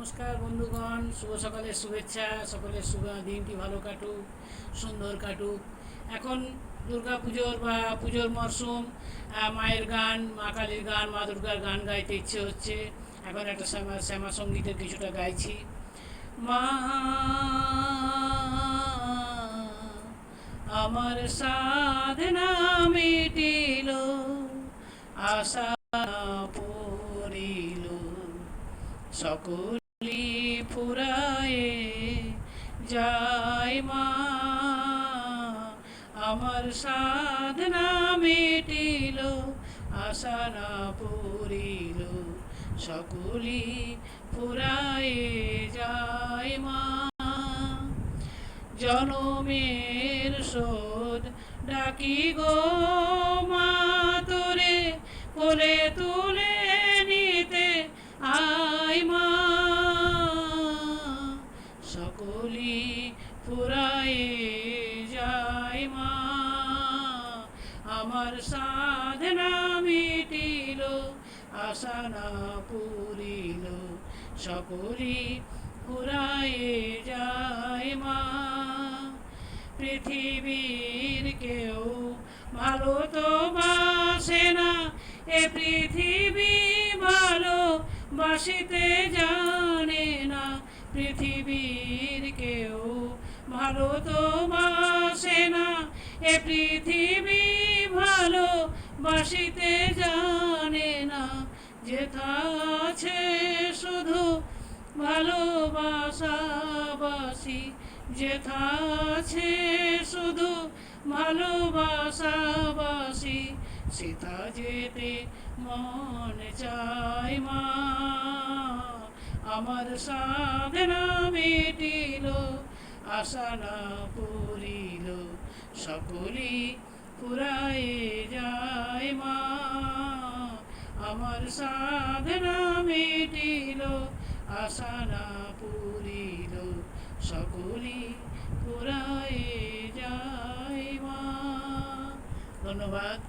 নমস্কার বন্ধুগণ, শুভ সকালের শুভেচ্ছা। সকলের শুভ দিনটি ভালো কাটুক, সুন্দর কাটুক। এখন দুর্গা পুজোর বা পুজোর মরশুম। মায়ের গান, মা কালীর গান, মা দুর্গার গান গাইতে ইচ্ছে হচ্ছে। এখন একটা শ্যামা সঙ্গীতের কিছুটা গাইছি। মা আমার সাধনা মিটিল, আশা পড়িল, সকলি ফুরায়ে যায় মা। আমার সাধনা মিটিল, আশা না পড়িল, সকলি ফুরায়ে যায় মা। জনমের শোধ ডাকি গো মা, তোরে কোলে তুলে নিতে আয় মা। সকলি ফুরায়ে যায় মা। আমার সাধনা মিটিল, আশা না পুরিল, সকলি ফুরায়ে যায় মা। পৃথিবীর কেউ ভালো তো বাসে না, এ পৃথিবী ভালো বাসিতে জানে না। পৃথিবীর কেউ ভালো তো বাসে না, এ পৃথিবী ভালো বাসিতে জানে না। যেথা আছে শুধু ভালোবাসাবাসি, যেথা আছে শুধু ভালোবাসাবাসি, সেথা যেতে মন চায় মা। আমার সাধনা মিটিল, আশা না পুরিল, সকলি ফুরায়ে যায় মা। আমার সাধনা মিটিল, আশা না পুরিল, সকলি ফুরায়ে যায় মা। ধন্যবাদ।